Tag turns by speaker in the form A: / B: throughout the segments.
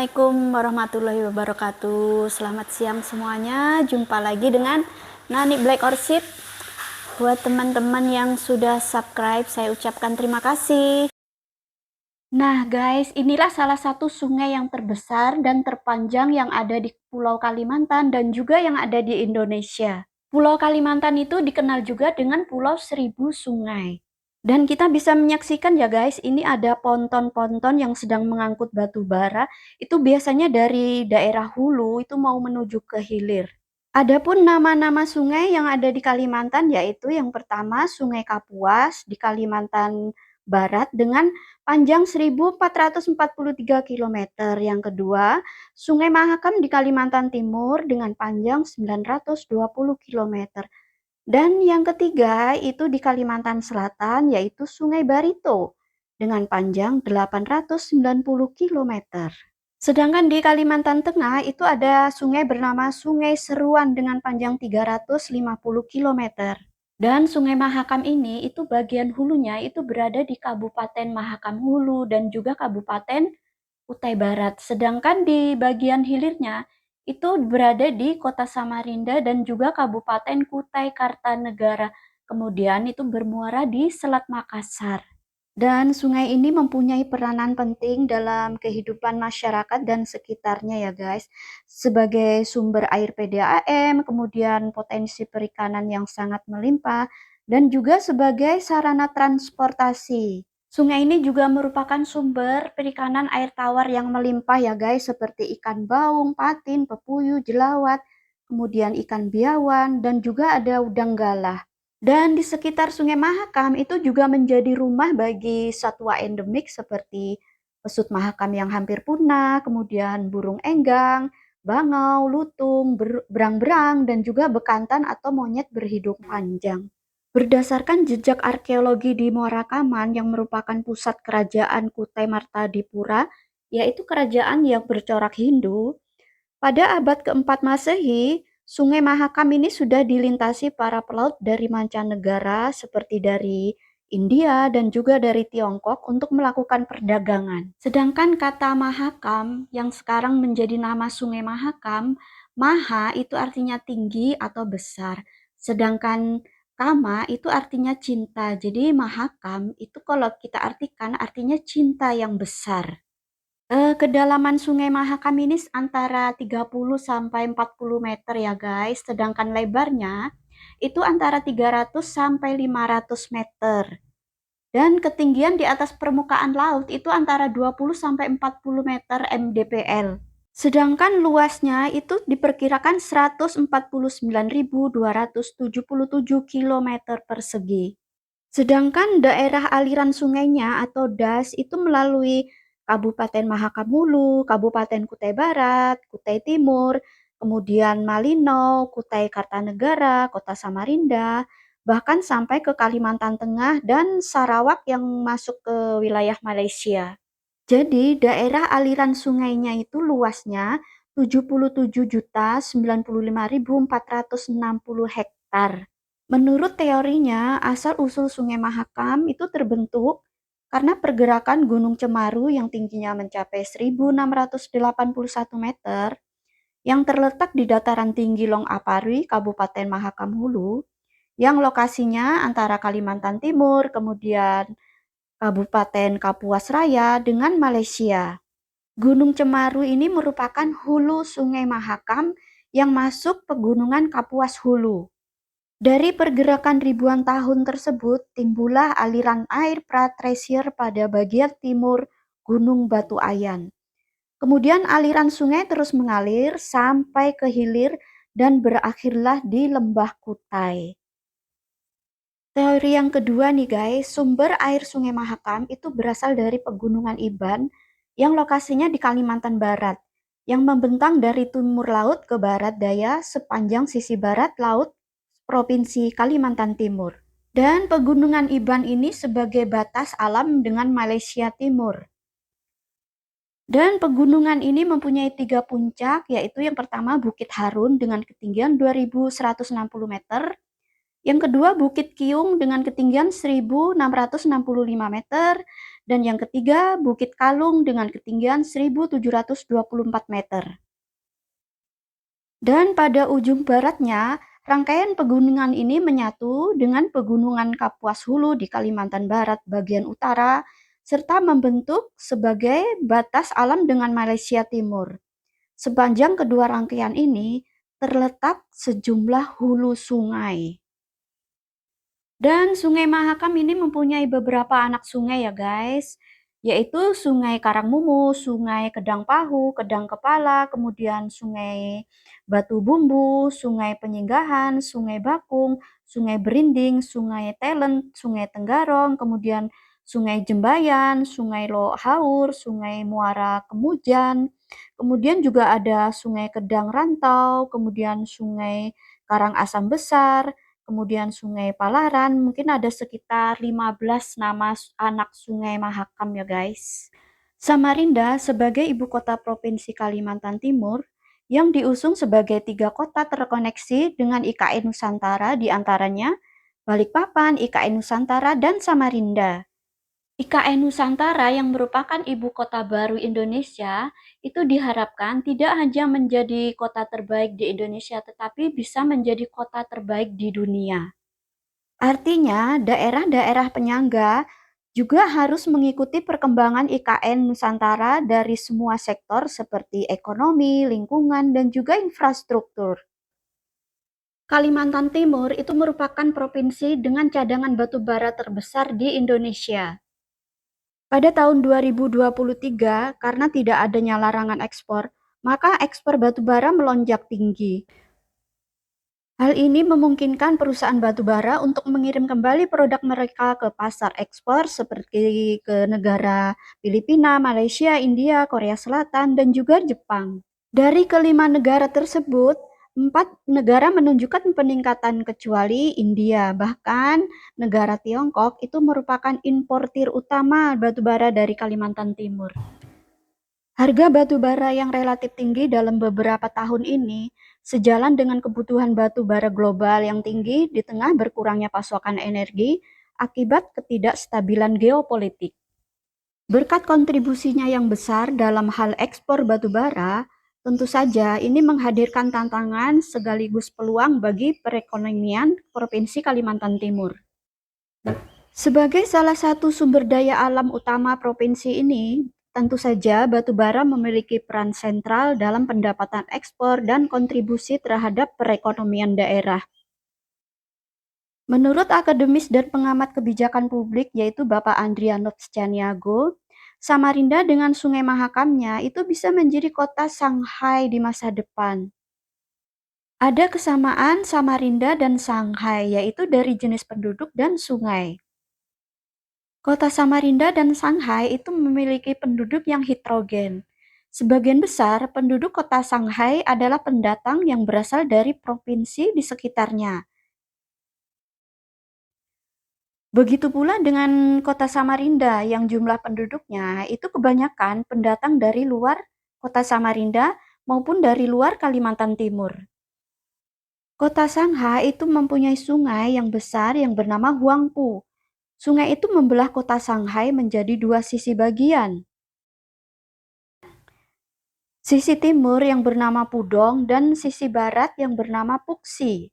A: Assalamualaikum warahmatullahi wabarakatuh. Selamat siang semuanya. Jumpa lagi dengan Nani Black Orchid. Buat teman-teman yang sudah subscribe, saya ucapkan terima kasih. Nah guys, inilah salah satu sungai yang terbesar dan terpanjang yang ada di Pulau Kalimantan dan juga yang ada di Indonesia. Pulau Kalimantan itu dikenal juga dengan Pulau Seribu Sungai. Dan kita bisa menyaksikan ya guys, ini ada ponton-ponton yang sedang mengangkut batu bara. Itu biasanya dari daerah hulu itu mau menuju ke hilir. Adapun nama-nama sungai yang ada di Kalimantan yaitu yang pertama Sungai Kapuas di Kalimantan Barat dengan panjang 1443 km. Yang kedua, Sungai Mahakam di Kalimantan Timur dengan panjang 920 km. Dan yang ketiga itu di Kalimantan Selatan yaitu Sungai Barito dengan panjang 890 km. Sedangkan di Kalimantan Tengah itu ada sungai bernama Sungai Seruan dengan panjang 350 km. Dan Sungai Mahakam ini itu bagian hulunya itu berada di Kabupaten Mahakam Hulu dan juga Kabupaten Kutai Barat. Sedangkan di bagian hilirnya itu berada di Kota Samarinda dan juga Kabupaten Kutai Kartanegara. Kemudian itu bermuara di Selat Makassar. Dan sungai ini mempunyai peranan penting dalam kehidupan masyarakat dan sekitarnya ya guys. Sebagai sumber air PDAM, kemudian potensi perikanan yang sangat melimpah, dan juga sebagai sarana transportasi. Sungai ini juga merupakan sumber perikanan air tawar yang melimpah ya guys, seperti ikan baung, patin, pepuyuh, jelawat, kemudian ikan biawan, dan juga ada udang galah. Dan di sekitar Sungai Mahakam itu juga menjadi rumah bagi satwa endemik seperti pesut mahakam yang hampir punah, kemudian burung enggang, bangau, lutung, berang-berang, dan juga bekantan atau monyet berhidung panjang. Berdasarkan jejak arkeologi di Muara Kaman yang merupakan pusat kerajaan Kutai Martadipura, yaitu kerajaan yang bercorak Hindu, pada abad keempat Masehi, Sungai Mahakam ini sudah dilintasi para pelaut dari mancanegara seperti dari India dan juga dari Tiongkok untuk melakukan perdagangan. Sedangkan kata Mahakam yang sekarang menjadi nama Sungai Mahakam, Maha itu artinya tinggi atau besar. Sedangkan Kama itu artinya cinta. Jadi Mahakam itu kalau kita artikan artinya cinta yang besar. Kedalaman Sungai Mahakam ini antara 30 sampai 40 meter ya guys, sedangkan lebarnya itu antara 300 sampai 500 meter. Dan ketinggian di atas permukaan laut itu antara 20 sampai 40 meter mdpl. Sedangkan luasnya itu diperkirakan 149.277 km persegi. Sedangkan daerah aliran sungainya atau DAS itu melalui Kabupaten Mahakam Hulu, Kabupaten Kutai Barat, Kutai Timur, kemudian Malino, Kutai Kartanegara, Kota Samarinda, bahkan sampai ke Kalimantan Tengah dan Sarawak yang masuk ke wilayah Malaysia. Jadi daerah aliran sungainya itu luasnya 77.095.460 hektar. Menurut teorinya, asal-usul Sungai Mahakam itu terbentuk karena pergerakan Gunung Cemaru yang tingginya mencapai 1.681 meter yang terletak di dataran tinggi Long Apari, Kabupaten Mahakam Hulu, yang lokasinya antara Kalimantan Timur, kemudian Kabupaten Kapuas Raya dengan Malaysia. Gunung Cemaru ini merupakan hulu Sungai Mahakam yang masuk pegunungan Kapuas Hulu. Dari pergerakan ribuan tahun tersebut, timbullah aliran air Pratresier pada bagian timur Gunung Batu Ayan. Kemudian aliran sungai terus mengalir sampai ke hilir dan berakhirlah di Lembah Kutai. Teori yang kedua nih guys, sumber air Sungai Mahakam itu berasal dari Pegunungan Iban yang lokasinya di Kalimantan Barat, yang membentang dari timur laut ke barat daya sepanjang sisi barat laut Provinsi Kalimantan Timur. Dan Pegunungan Iban ini sebagai batas alam dengan Malaysia Timur. Dan pegunungan ini mempunyai 3 puncak, yaitu yang pertama Bukit Harun dengan ketinggian 2.160 meter, yang kedua Bukit Kiung dengan ketinggian 1.665 meter, Dan yang ketiga, Bukit Kalung dengan ketinggian 1724 meter. Dan pada ujung baratnya, rangkaian pegunungan ini menyatu dengan Pegunungan Kapuas Hulu di Kalimantan Barat bagian utara, serta membentuk sebagai batas alam dengan Malaysia Timur. Sepanjang kedua rangkaian ini terletak sejumlah hulu sungai. Dan Sungai Mahakam ini mempunyai beberapa anak sungai ya guys, yaitu Sungai Karangmumu, Sungai Kedang Pahu, Kedang Kepala, kemudian Sungai Batu Bumbu, Sungai Penyinggahan, Sungai Bakung, Sungai Berinding, Sungai Talent, Sungai Tenggarong, kemudian Sungai Jembayan, Sungai Lok Haur, Sungai Muara Kemujan, kemudian juga ada Sungai Kedang Rantau, kemudian Sungai Karangasem Besar, kemudian Sungai Palaran, mungkin ada sekitar 15 nama anak Sungai Mahakam ya guys. Samarinda sebagai ibu kota Provinsi Kalimantan Timur yang diusung sebagai 3 kota terkoneksi dengan IKN Nusantara diantaranya Balikpapan, IKN Nusantara, dan Samarinda. IKN Nusantara yang merupakan ibu kota baru Indonesia itu diharapkan tidak hanya menjadi kota terbaik di Indonesia tetapi bisa menjadi kota terbaik di dunia. Artinya, daerah-daerah penyangga juga harus mengikuti perkembangan IKN Nusantara dari semua sektor seperti ekonomi, lingkungan, dan juga infrastruktur. Kalimantan Timur itu merupakan provinsi dengan cadangan batu bara terbesar di Indonesia. Pada tahun 2023, karena tidak adanya larangan ekspor, maka ekspor batu bara melonjak tinggi. Hal ini memungkinkan perusahaan batubara untuk mengirim kembali produk mereka ke pasar ekspor seperti ke negara Filipina, Malaysia, India, Korea Selatan, dan juga Jepang. Dari kelima negara tersebut, 4 negara menunjukkan peningkatan kecuali India. Bahkan negara Tiongkok itu merupakan importir utama batubara dari Kalimantan Timur. Harga batubara yang relatif tinggi dalam beberapa tahun ini sejalan dengan kebutuhan batu bara global yang tinggi di tengah berkurangnya pasokan energi akibat ketidakstabilan geopolitik. Berkat kontribusinya yang besar dalam hal ekspor batu bara, tentu saja ini menghadirkan tantangan sekaligus peluang bagi perekonomian Provinsi Kalimantan Timur. Sebagai salah satu sumber daya alam utama provinsi ini, tentu saja batu bara memiliki peran sentral dalam pendapatan ekspor dan kontribusi terhadap perekonomian daerah. Menurut akademis dan pengamat kebijakan publik yaitu Bapak Andrianov Caniago, Samarinda dengan Sungai Mahakamnya itu bisa menjadi kota Shanghai di masa depan. Ada kesamaan Samarinda dan Shanghai yaitu dari jenis penduduk dan sungai. Kota Samarinda dan Shanghai itu memiliki penduduk yang heterogen. Sebagian besar penduduk kota Shanghai adalah pendatang yang berasal dari provinsi di sekitarnya. Begitu pula dengan kota Samarinda yang jumlah penduduknya itu kebanyakan pendatang dari luar kota Samarinda maupun dari luar Kalimantan Timur. Kota Shanghai itu mempunyai sungai yang besar yang bernama Huangpu. Sungai itu membelah kota Shanghai menjadi 2 sisi bagian. Sisi timur yang bernama Pudong dan sisi barat yang bernama Puxi.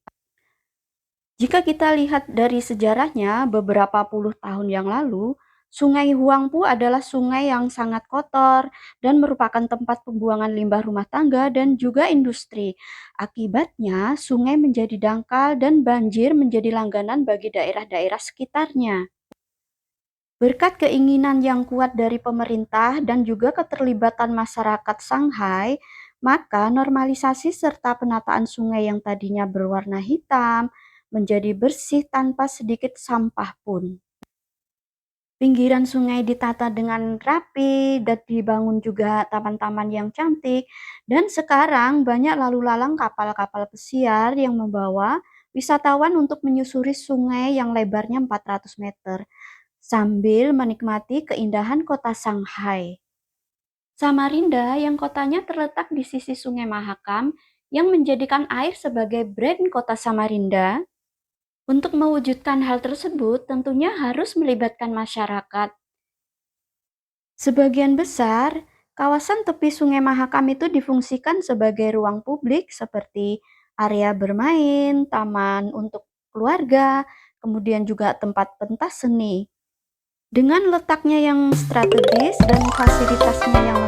A: Jika kita lihat dari sejarahnya beberapa puluh tahun yang lalu, Sungai Huangpu adalah sungai yang sangat kotor dan merupakan tempat pembuangan limbah rumah tangga dan juga industri. Akibatnya, sungai menjadi dangkal dan banjir menjadi langganan bagi daerah-daerah sekitarnya. Berkat keinginan yang kuat dari pemerintah dan juga keterlibatan masyarakat Shanghai, maka normalisasi serta penataan sungai yang tadinya berwarna hitam menjadi bersih tanpa sedikit sampah pun. Pinggiran sungai ditata dengan rapi dan dibangun juga taman-taman yang cantik, dan sekarang banyak lalu lalang kapal-kapal pesiar yang membawa wisatawan untuk menyusuri sungai yang lebarnya 400 meter sambil menikmati keindahan kota Shanghai. Samarinda yang kotanya terletak di sisi Sungai Mahakam yang menjadikan air sebagai brand kota Samarinda. Untuk mewujudkan hal tersebut tentunya harus melibatkan masyarakat. Sebagian besar, kawasan tepi Sungai Mahakam itu difungsikan sebagai ruang publik seperti area bermain, taman untuk keluarga, kemudian juga tempat pentas seni. Dengan letaknya yang strategis dan fasilitasnya yang